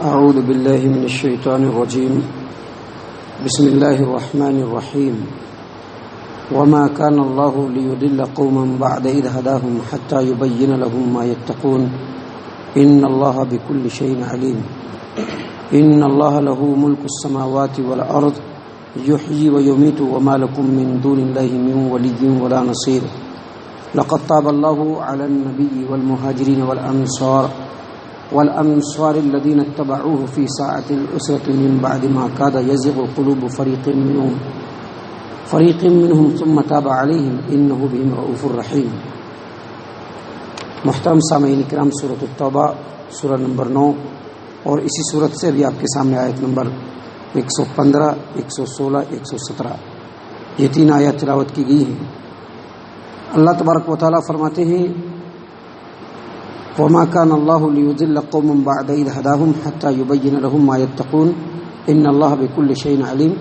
أعوذ بالله من الشيطان الرجيم. بسم الله الرحمن الرحيم. وما كان الله ليضل قوما بعد إذ هداهم حتى يبين لهم ما يتقون إن الله بكل شيء عليم. إن الله له ملك السماوات والأرض يحيي ويميت وما لكم من دون الله من ولي ولا نصير. لقد تاب الله على النبي والمهاجرين والأنصار الذين اتبعوه في ساعة العسرة من بعد ما كاد يزغ قلوب فريق منهم ثم تاب عليهم إنه بهم رؤوف رحيم. محترم سامعین کرام، سورۃ التوبہ سورہ نمبر 9 اور اسی صورت سے بھی آپ کے سامنے آیت نمبر 115، 116، 117 یہ 3 آیات تلاوت کی گئی ہیں. اللہ تبارک و تعالیٰ فرماتے ہیں وَمَا كَانَ اللَّهُ لِيُضِلَّ قَوْمًا بَعْدَ إِذْ هَدَاهُمْ حَتَّى يُبَيِّنَ لَهُم مَّا يَتَّقُونَ إِنَّ اللَّهَ بِكُلِّ شَيْءٍ عَلِيمٌ.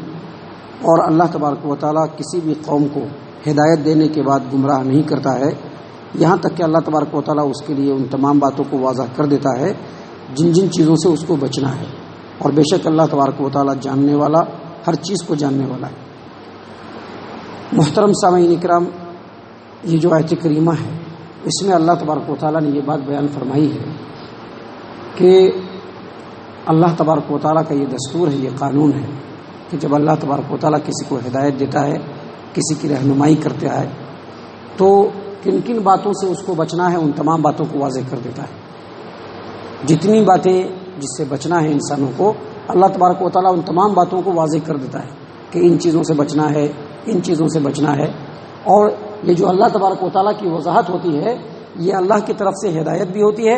اور اللہ تبارک و تعالیٰ کسی بھی قوم کو ہدایت دینے کے بعد گمراہ نہیں کرتا ہے، یہاں تک کہ اللہ تبارک و تعالیٰ اس کے لیے ان تمام باتوں کو واضح کر دیتا ہے جن جن چیزوں سے اس کو بچنا ہے. اور بے شک اللہ تبارک و تعالیٰ جاننے والا، ہر چیز کو جاننے والا ہے. محترم سامعین کرام، یہ جو آیت کریمہ ہے اس میں اللہ تبارک و تعالیٰ نے یہ بات بیان فرمائی ہے کہ اللہ تبارک و تعالیٰ کا یہ دستور ہے، یہ قانون ہے کہ جب اللہ تبارک و تعالیٰ کسی کو ہدایت دیتا ہے، کسی کی رہنمائی کرتا ہے، تو کن کن باتوں سے اس کو بچنا ہے ان تمام باتوں کو واضح کر دیتا ہے. جتنی باتیں جس سے بچنا ہے انسانوں کو، اللہ تبارک و تعالیٰ ان تمام باتوں کو واضح کر دیتا ہے کہ ان چیزوں سے بچنا ہے، ان چیزوں سے بچنا ہے. اور یہ جو اللہ تبارک و تعالیٰ کی وضاحت ہوتی ہے یہ اللہ کی طرف سے ہدایت بھی ہوتی ہے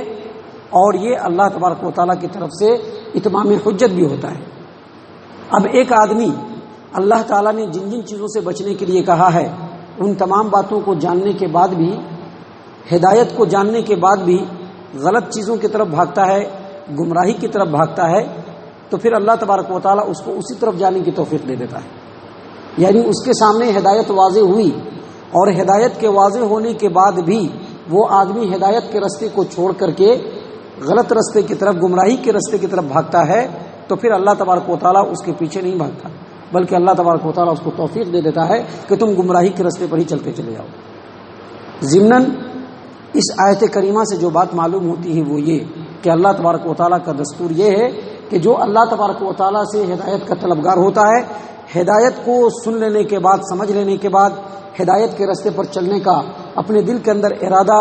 اور یہ اللہ تبارک و تعالیٰ کی طرف سے اتمام حجت بھی ہوتا ہے. اب ایک آدمی اللہ تعالیٰ نے جن جن چیزوں سے بچنے کے لیے کہا ہے ان تمام باتوں کو جاننے کے بعد بھی، ہدایت کو جاننے کے بعد بھی غلط چیزوں کی طرف بھاگتا ہے، گمراہی کی طرف بھاگتا ہے، تو پھر اللہ تبارک و تعالیٰ اس کو اسی طرف جانے کی توفیق دے دیتا ہے. یعنی اس کے سامنے ہدایت واضح ہوئی اور ہدایت کے واضح ہونے کے بعد بھی وہ آدمی ہدایت کے راستے کو چھوڑ کر کے غلط راستے کی طرف، گمراہی کے راستے کی طرف بھاگتا ہے، تو پھر اللہ تبارک و تعالیٰ اس کے پیچھے نہیں بھاگتا بلکہ اللہ تبارک و تعالیٰ اس کو توفیق دے دیتا ہے کہ تم گمراہی کے راستے پر ہی چلتے چلے جاؤ. ضمناً اس آیت کریمہ سے جو بات معلوم ہوتی ہے وہ یہ کہ اللہ تبارک و تعالیٰ کا دستور یہ ہے کہ جو اللہ تبارک و تعالیٰ سے ہدایت کا طلبگار ہوتا ہے، ہدایت کو سن لینے کے بعد، سمجھ لینے کے بعد ہدایت کے راستے پر چلنے کا اپنے دل کے اندر ارادہ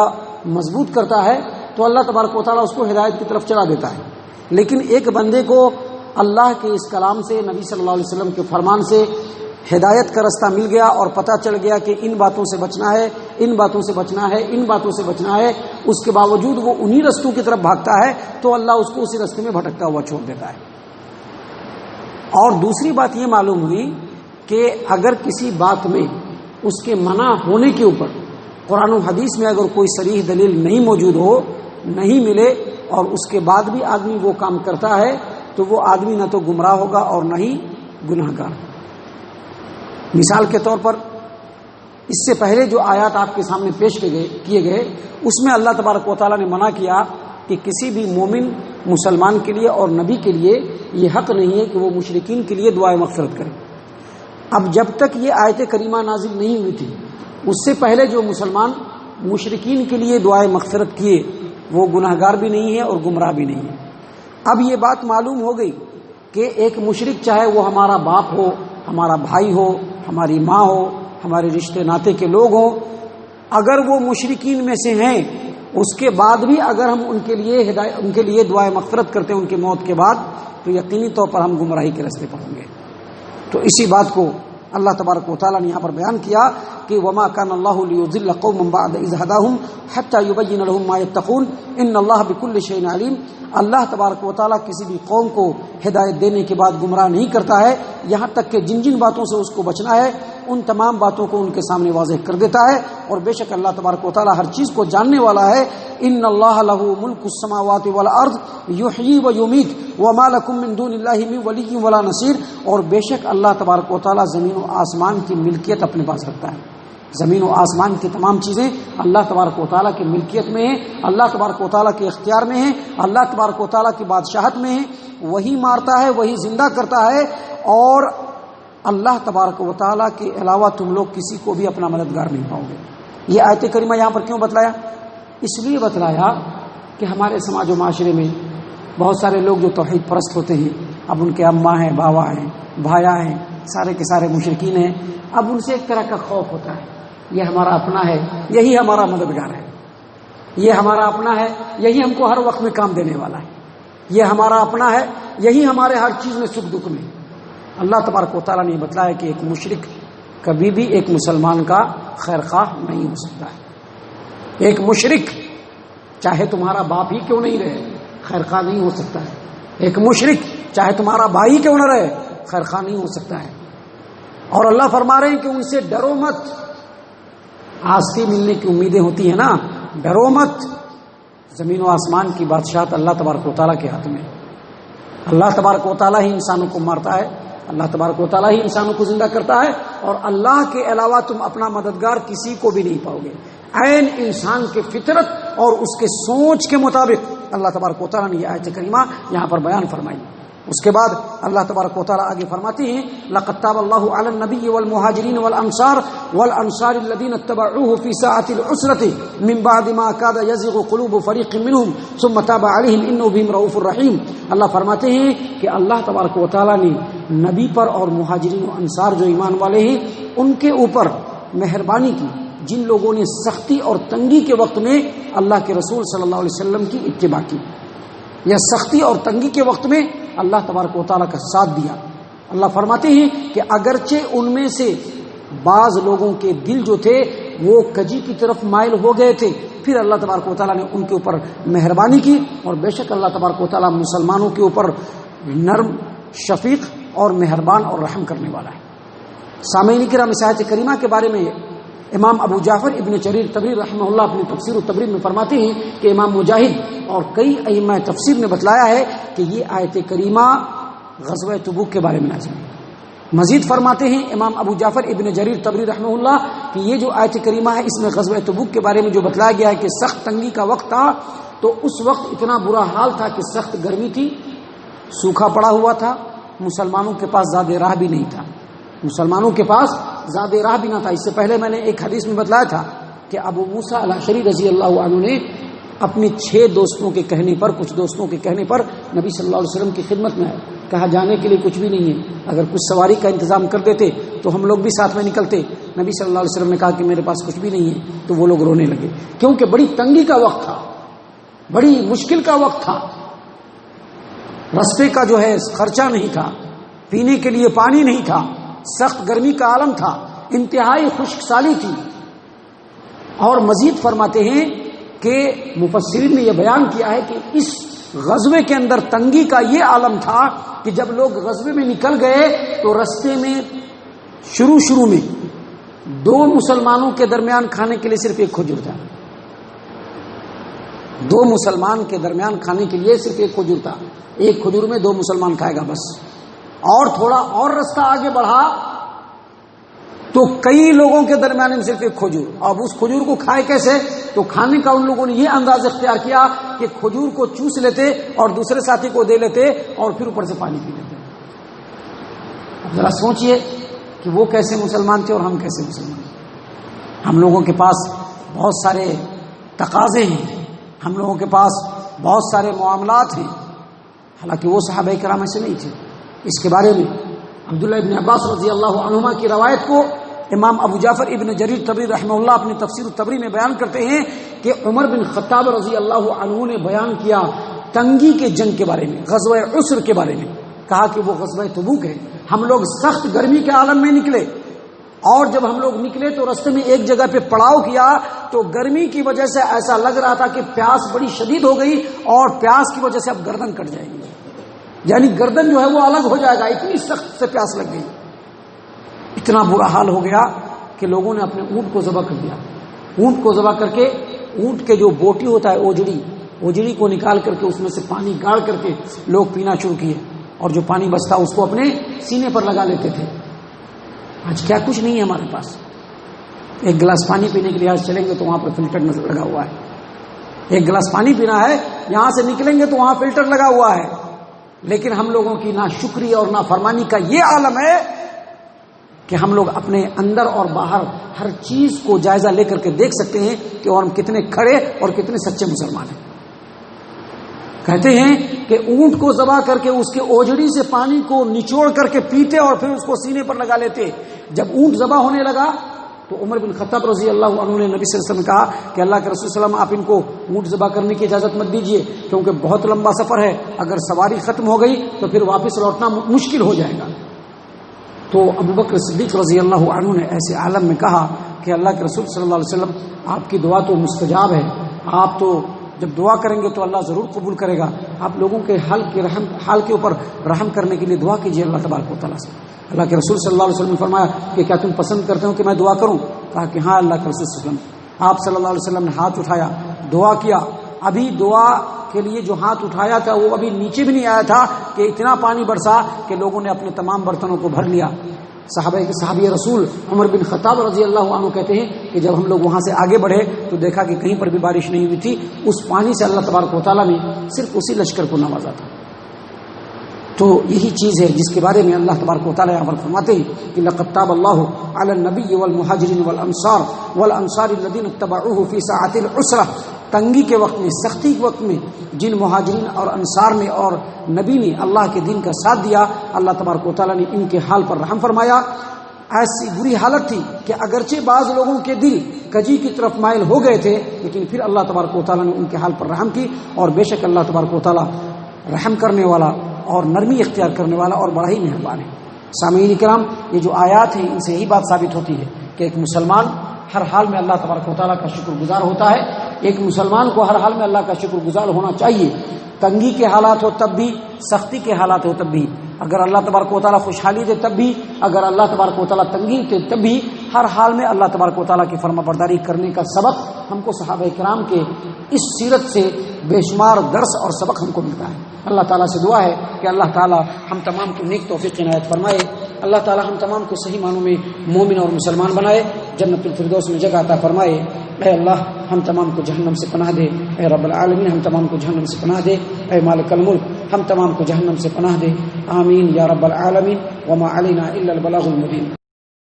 مضبوط کرتا ہے، تو اللہ تبارک و تعالیٰ اس کو ہدایت کی طرف چلا دیتا ہے. لیکن ایک بندے کو اللہ کے اس کلام سے، نبی صلی اللہ علیہ وسلم کے فرمان سے ہدایت کا راستہ مل گیا اور پتہ چل گیا کہ ان باتوں سے بچنا ہے، ان باتوں سے بچنا ہے، ان باتوں سے بچنا ہے، اس کے باوجود وہ انہی رستوں کی طرف بھاگتا ہے تو اللہ اس کو اسی راستے میں بھٹکتا ہوا چھوڑ دیتا ہے. اور دوسری بات یہ معلوم ہوئی کہ اگر کسی بات میں اس کے منع ہونے کے اوپر قرآن و حدیث میں اگر کوئی صریح دلیل نہیں موجود ہو، نہیں ملے، اور اس کے بعد بھی آدمی وہ کام کرتا ہے تو وہ آدمی نہ تو گمراہ ہوگا اور نہ ہی گناہ گار. مثال کے طور پر اس سے پہلے جو آیات آپ کے سامنے پیش کیے گئے اس میں اللہ تبارک و تعالیٰ نے منع کیا کہ کسی بھی مومن مسلمان کے لیے اور نبی کے لیے یہ حق نہیں ہے کہ وہ مشرکین کے لیے دعائے مغفرت کرے. اب جب تک یہ آیت کریمہ نازل نہیں ہوئی تھی اس سے پہلے جو مسلمان مشرکین کے لیے دعائے مغفرت کیے وہ گناہ گار بھی نہیں ہے اور گمراہ بھی نہیں ہے. اب یہ بات معلوم ہو گئی کہ ایک مشرک چاہے وہ ہمارا باپ ہو، ہمارا بھائی ہو، ہماری ماں ہو، ہمارے رشتے ناتے کے لوگ ہوں، اگر وہ مشرکین میں سے ہیں اس کے بعد بھی اگر ہم ان کے لیے دعائے مغفرت کرتے ہیں ان کے موت کے بعد تو یقینی طور پر ہم گمراہی کے راستے پر ہوں گے. تو اسی بات کو اللہ تبارک و تعالیٰ نے یہاں پر بیان کیا کہ وما كان الله ليضل قوما بعد إذ هداهم حتى يبين لهم ما يتقون ان الله بكل شيء عليم. اللہ تبارک و تعالیٰ کسی بھی قوم کو ہدایت دینے کے بعد گمراہ نہیں کرتا ہے، یہاں تک کہ جن جن باتوں سے اس کو بچنا ہے ان تمام باتوں کو ان کے سامنے واضح کر دیتا ہے. اور بے شک اللہ تبارک و تعالیٰ ہر چیز کو جاننے والا ہے. ان اللہ له ملک السماوات والارض یحیی و یمیت وما لکم من دون اللہ من ولی ولا نصیر. اور بے شک اللہ تبارک و تعالیٰ زمین و آسمان کی ملکیت اپنے پاس رکھتا ہے. زمین و آسمان کی تمام چیزیں اللہ تبارک و تعالیٰ کی ملکیت میں ہیں، اللہ تبارک و تعالیٰ کے اختیار میں ہیں، اللہ تبارک و تعالیٰ کی بادشاہت میں ہیں. وہی مارتا ہے، وہی زندہ کرتا ہے، اور اللہ تبارک و تعالیٰ کے علاوہ تم لوگ کسی کو بھی اپنا مددگار نہیں پاؤ گے۔ یہ آیت کریمہ یہاں پر کیوں بتلایا؟ اس لیے بتلایا کہ ہمارے سماج و معاشرے میں بہت سارے لوگ جو توحید پرست ہوتے ہیں، اب ان کے اماں ہیں، باوا ہیں، بھایا ہیں، سارے کے سارے مشرکین ہیں، اب ان سے ایک طرح کا خوف ہوتا ہے، یہ ہمارا اپنا ہے، یہی ہمارا مددگار ہے، یہ ہمارا اپنا ہے، یہی ہم کو ہر وقت میں کام دینے والا ہے، یہ ہمارا اپنا ہے، یہی ہمارے ہر چیز میں سکھ دکھ میں۔ اللہ تبارک و تعالیٰ نے بتلایا کہ ایک مشرک کبھی بھی ایک مسلمان کا خیر خواہ نہیں ہو سکتا ہے۔ ایک مشرک چاہے تمہارا باپ ہی کیوں نہیں رہے، خیر خواہ نہیں ہو سکتا ہے۔ ایک مشرک چاہے تمہارا بھائی کیوں نہ رہے، خیر خواہ نہیں ہو سکتا ہے۔ اور اللہ فرما رہے ہیں کہ ان سے ڈرو مت، آستی ملنے کی امیدیں ہوتی ہیں نا، ڈرو مت۔ زمین و آسمان کی بادشاہت اللہ تبارک و تعالیٰ کے ہاتھ میں، اللہ تبارک و تعالیٰ ہی انسانوں کو مارتا ہے، اللہ تبارک و تعالیٰ ہی انسانوں کو زندہ کرتا ہے، اور اللہ کے علاوہ تم اپنا مددگار کسی کو بھی نہیں پاؤ گے۔ عین انسان کے فطرت اور اس کے سوچ کے مطابق اللہ تبارک و تعالیٰ نے یہ آیت کریمہ یہاں پر بیان فرمائی۔ اس کے بعد اللہ تبارک و تعالیٰ آگے فرماتے ہیں لقد تاب اللہ علی النبی والمہاجرین والانصار الذین اتبعوه فی ساعة العسرة من بعد ما کاد یزغ قلوب فریق منهم ثم تاب علیہم انہ بہم رؤوف رحیم۔ اللہ فرماتے ہیں کہ اللہ تبارک و تعالیٰ نے نبی پر اور مہاجرین و انصار جو ایمان والے ہیں ان کے اوپر مہربانی کی، جن لوگوں نے سختی اور تنگی کے وقت میں اللہ کے رسول صلی اللہ علیہ وسلم کی اتباع کی، یا سختی اور تنگی کے وقت میں اللہ تبارک و تعالیٰ کا ساتھ دیا۔ اللہ فرماتے ہیں کہ اگرچہ ان میں سے بعض لوگوں کے دل جو تھے وہ کجی کی طرف مائل ہو گئے تھے، پھر اللہ تبارک و تعالیٰ نے ان کے اوپر مہربانی کی، اور بے شک اللہ تبارک و تعالیٰ مسلمانوں کے اوپر نرم، شفیق اور مہربان اور رحم کرنے والا ہے۔ سامعین کرام، اس آیت کریمہ کے بارے میں امام ابو جعفر ابن جریر طبری رحمہ اللہ اپنی تفسیر التبری میں فرماتے ہیں کہ امام مجاہد اور کئی ائمہ تفسیر نے بتلایا ہے کہ یہ آیت کریمہ غزوہ تبوک کے بارے میں نازل ہے۔ مزید فرماتے ہیں امام ابو جعفر ابن جریر طبری رحمہ اللہ کہ یہ جو آیت کریمہ ہے اس میں غزوہ تبوک کے بارے میں جو بتلایا گیا ہے کہ سخت تنگی کا وقت تھا، تو اس وقت اتنا برا حال تھا کہ سخت گرمی تھی، سوکھا پڑا ہوا تھا، مسلمانوں کے پاس زیادہ راہ بھی نہیں تھا، مسلمانوں کے پاس زیادہ راہ بھی نہ تھا۔ اس سے پہلے میں نے ایک حدیث میں بتلایا تھا کہ ابو موسیٰ الاشعری رضی اللہ عنہ نے اپنی 6 دوستوں کے کہنے پر، کچھ دوستوں کے کہنے پر نبی صلی اللہ علیہ وسلم کی خدمت میں آئے، کہا جانے کے لیے کچھ بھی نہیں ہے، اگر کچھ سواری کا انتظام کر دیتے تو ہم لوگ بھی ساتھ میں نکلتے۔ نبی صلی اللہ علیہ وسلم نے کہا کہ میرے پاس کچھ بھی نہیں ہے، تو وہ لوگ رونے لگے، کیونکہ بڑی تنگی کا وقت تھا، بڑی مشکل کا وقت تھا، رستے کا جو ہے خرچہ نہیں تھا، پینے کے لیے پانی نہیں تھا، سخت گرمی کا عالم تھا، انتہائی خشک سالی تھی۔ اور مزید فرماتے ہیں کہ مفسرین نے یہ بیان کیا ہے کہ اس غزوے کے اندر تنگی کا یہ عالم تھا کہ جب لوگ غزوے میں نکل گئے تو رستے میں شروع میں 2 مسلمانوں کے درمیان کھانے کے لیے صرف ایک کھجور تھا، 2 مسلمان کے درمیان کھانے کے لیے صرف ایک کھجور تھا، ایک کھجور میں 2 مسلمان کھائے گا بس۔ اور تھوڑا اور رستہ آگے بڑھا تو کئی لوگوں کے درمیان میں صرف ایک کھجور، اب اس کھجور کو کھائے کیسے؟ تو کھانے کا ان لوگوں نے یہ انداز اختیار کیا کہ کھجور کو چوس لیتے اور دوسرے ساتھی کو دے لیتے اور پھر اوپر سے پانی پی لیتے۔ اب ذرا سوچئے کہ وہ کیسے مسلمان تھے اور ہم کیسے مسلمان ہیں۔ ہم لوگوں کے پاس بہت سارے تقاضے ہیں، ہم لوگوں کے پاس بہت سارے معاملات ہیں، حالانکہ وہ صحابہ کرام ایسے نہیں تھے۔ اس کے بارے میں عبداللہ ابن عباس رضی اللہ عنہما کی روایت کو امام ابو جعفر ابن جریر طبری رحمہ اللہ اپنی تفسیر التبری میں بیان کرتے ہیں کہ عمر بن خطاب رضی اللہ عنہ نے بیان کیا تنگی کے جنگ کے بارے میں، غزوہ عسر کے بارے میں، کہا کہ وہ غزوہ تبوک ہے، ہم لوگ سخت گرمی کے عالم میں نکلے، اور جب ہم لوگ نکلے تو راستے میں ایک جگہ پہ پڑاؤ کیا تو گرمی کی وجہ سے ایسا لگ رہا تھا کہ پیاس بڑی شدید ہو گئی اور پیاس کی وجہ سے اب گردن کٹ جائے گی، یعنی گردن جو ہے وہ الگ ہو جائے گا، اتنی سخت سے پیاس لگ گئی۔ اتنا برا حال ہو گیا کہ لوگوں نے اپنے اونٹ کو ذبح کر دیا، اونٹ کو ذبح کر کے اونٹ کے جو بوٹی ہوتا ہے اوجڑی کو نکال کر کے اس میں سے پانی گاڑ کر کے لوگ پینا شروع کیے، اور جو پانی بچتا اس کو اپنے سینے پر لگا لیتے تھے۔ آج کیا کچھ نہیں ہے ہمارے پاس، ایک گلاس پانی پینے کے لیے آج چلیں گے تو وہاں پر فلٹر لگا ہوا ہے، ایک گلاس پانی پینا ہے یہاں سے نکلیں گے تو وہاں فلٹر لگا ہوا ہے، لیکن ہم لوگوں کی ناشکری اور نافرمانی کا یہ عالم ہے کہ ہم لوگ اپنے اندر اور باہر ہر چیز کو جائزہ لے کر کے دیکھ سکتے ہیں کہ اور ہم کتنے کھڑے اور کتنے سچے مسلمان ہیں۔ کہتے ہیں کہ اونٹ کو ذبح کر کے اس کے اوجڑی سے پانی کو نچوڑ کر کے پیتے اور پھر اس کو سینے پر لگا لیتے۔ جب اونٹ ذبح ہونے لگا تو عمر بن خطاب رضی اللہ عنہ نے نبی صلی اللہ علیہ وسلم کہا کہ اللہ کے رسول صلی اللہ علیہ وسلم آپ ان کو اونٹ ذبح کرنے کی اجازت مت دیجیے، کیونکہ بہت لمبا سفر ہے، اگر سواری ختم ہو گئی تو پھر واپس لوٹنا مشکل ہو جائے گا۔ تو ابو بکر صدیق رضی اللہ عنہ نے ایسے عالم میں کہا کہ اللہ کے رسول صلی اللہ علیہ وسلم آپ کی دعا تو مستجاب ہے، آپ تو جب دعا کریں گے تو اللہ ضرور قبول کرے گا، آپ لوگوں کے حال کے اوپر رحم کرنے کے لیے دعا کیجیے اللہ تبارک و تعالیٰ سے۔ اللہ کے رسول صلی اللہ علیہ وسلم نے فرمایا کہ کیا تم پسند کرتے ہو کہ میں دعا کروں؟ کہا کہ ہاں اللہ کے رسول صلی اللہ علیہ وسلم۔ آپ صلی اللہ علیہ وسلم نے ہاتھ اٹھایا، دعا کیا، ابھی دعا کے لیے جو ہاتھ اٹھایا تھا وہ ابھی نیچے بھی نہیں آیا تھا کہ اتنا پانی برسا کہ لوگوں نے اپنے تمام برتنوں کو بھر لیا۔ صحابی رسول عمر بن خطاب رضی اللہ عنہ کہتے ہیں کہ جب ہم لوگ وہاں سے آگے بڑھے تو دیکھا کہ کہیں پر بھی بارش نہیں ہوئی تھی، اس پانی سے اللہ تبارک و تعالیٰ نے صرف اسی لشکر کو نوازا تھا۔ تو یہی چیز ہے جس کے بارے میں اللہ تبارک و تعالیٰ یہاں پر فرماتے ہیں کہ لقد تاب اللہ علی النبی والمہاجرین والانصار الذین اتبعوہ فی ساعۃ العسرہ، تنگی کے وقت میں، سختی کے وقت میں جن مہاجرین اور انصار نے اور نبی نے اللہ کے دین کا ساتھ دیا، اللہ تبارک و تعالیٰ نے ان کے حال پر رحم فرمایا۔ ایسی بری حالت تھی کہ اگرچہ بعض لوگوں کے دل کجی کی طرف مائل ہو گئے تھے، لیکن پھر اللہ تبارک و تعالیٰ نے ان کے حال پر رحم کی، اور بے شک اللہ تبارک و تعالیٰ رحم کرنے والا اور نرمی اختیار کرنے والا اور بڑا ہی مہربان ہے۔ سامعین کرام، یہ جو آیات ہیں ان سے یہی بات ثابت ہوتی ہے کہ ایک مسلمان ہر حال میں اللہ تبارک و تعالیٰ کا شکر گزار ہوتا ہے۔ ایک مسلمان کو ہر حال میں اللہ کا شکر گزار ہونا چاہیے، تنگی کے حالات ہو تب بھی، سختی کے حالات ہو تب بھی، اگر اللہ تبارک و تعالیٰ خوشحالی دے تب بھی، اگر اللہ تبارک و تعالیٰ تنگی دے تب بھی، ہر حال میں اللہ تبارک و تعالیٰ کی فرما برداری کرنے کا سبق ہم کو صحابہ کرام کے اس سیرت سے بے شمار درس اور سبق ہم کو ملتا ہے۔ اللہ تعالیٰ سے دعا ہے کہ اللہ تعالیٰ ہم تمام کو نیک توفیق عنایت فرمائے، اللہ تعالیٰ ہم تمام کو صحیح معنوں میں مومن اور مسلمان بنائے، جنت الفردوس میں جگہ عطا فرمائے۔ اے اللہ ہم تمام کو جہنم سے پناہ دے، اے رب العالمین ہم تمام کو جہنم سے پناہ دے، اے مالک الملک ہم تمام کو جہنم سے پناہ دے، آمین یا رب العالمین۔ وما علینا الا البلاغ المبین۔